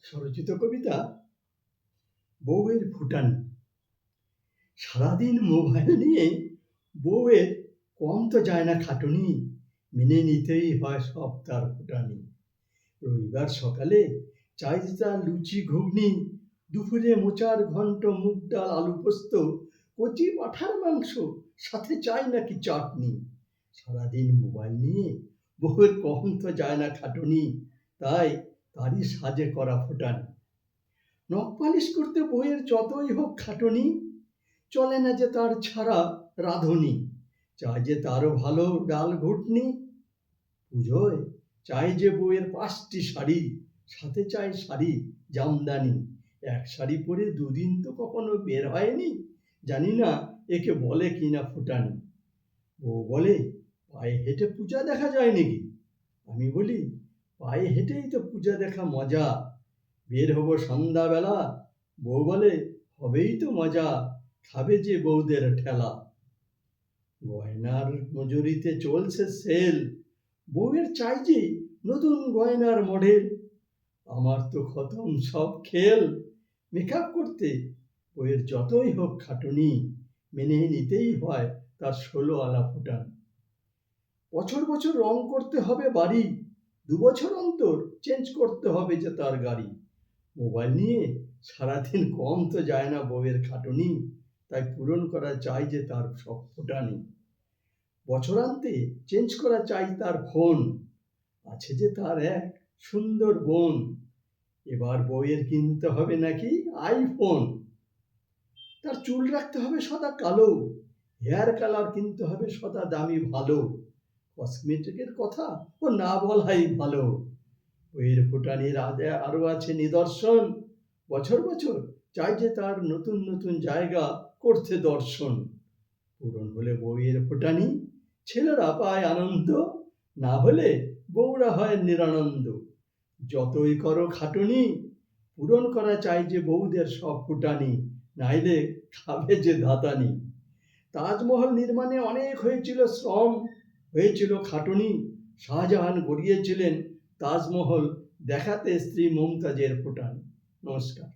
স্বরচিত কবিতা বউয়ের ফুটানি। সারাদিন মোবাইল নিয়ে বউয়ের কম তো যায় না খাটুনি, মেনে নিতেই হয় সব তার ফুটানি। রবিবার সকালে চাই তার লুচি ঘুগনি, দুপুরে মোচার ঘন্ট, মুগ ডাল, আলু পোস্ত, কচি পাঁঠার মাংস, সাথে চাই নাকি চাটনি। সারাদিন মোবাইল নিয়ে বউয়ের কম তো যায় না খাটুনি, তাই তারই সাজে করা ফুটানি। নখ পালিশ করতে বউয়ের যতই হোক খাটুনি, চলে না যে তার ছাড়া রাঁধুনি। চাই যে তারও ভালো ডাল ঘুটনি। পুজোয় চাই যে বউয়ের 5টি শাড়ি, সাথে চাই শাড়ি জামদানি। এক শাড়ি পরে দুদিন তো কখনো বের হয়নি, জানি না একে বলে কিনা ফুটানি। বউ বলে, পায়ে হেঁটে পূজা দেখা যায় নাকি? আমি বলি, পায়ে হেঁটেই তো পূজা দেখা মজা। বের হবো সন্ধ্যাবেলা, বউ বলে, হবেই তো মজা, খাবে যে বউদের ঠেলা। গয়নার মজুরিতে চলছে সেল, বউয়ের চাই যে নতুন গয়নার মডেল। আমার তো খতম সব খেল, মেকআপ করতে বউয়ের যতই হোক খাটুনি, মেনে নিতেই হয় তার 16 আনা ফুটানি। বছর বছর রং করতে হবে বাড়ি, 2 বছর অন্তর চেঞ্জ করতে হবে যে তার গাড়ি। মোবাইল নিয়ে সারাদিন কম তো যায় না বউয়ের খাটুনি, তাই পূরণ করা চাই যে তার সব ফুটানি। বছরান্তে চেঞ্জ করা চাই তার ফোন, আছে যে তার এক সুন্দর বোন। এবার বউয়ের কিনতে হবে নাকি আইফোন। তার চুল রাখতে হবে সদা কালো, হেয়ার কালার কিনতে হবে সদা দামি ভালো। কসমেটিকের কথা ও না বলাই ভালো। বইয়ের ফুটানির আরো আছে নিদর্শন, বছর বছর চাই যে তার নতুন নতুন জায়গা করতে দর্শন। পূরণ হলে বইয়ের ফুটানি, ছেলেরা পায় আনন্দ, না হলে বউরা হয় নিরানন্দ। যতই করো খাটুনি, পূরণ করা চাই যে বউদের সব ফুটানি, নাইলে খাবে যে ধাতানি। তাজমহল নির্মাণে অনেক হয়েছিল শ্রম, হয়েছিল খাটুনি। শাহজাহান গড়িয়েছিলেন তাজমহল দেখাতে স্ত্রী মমতাজের ফুটানি। নমস্কার।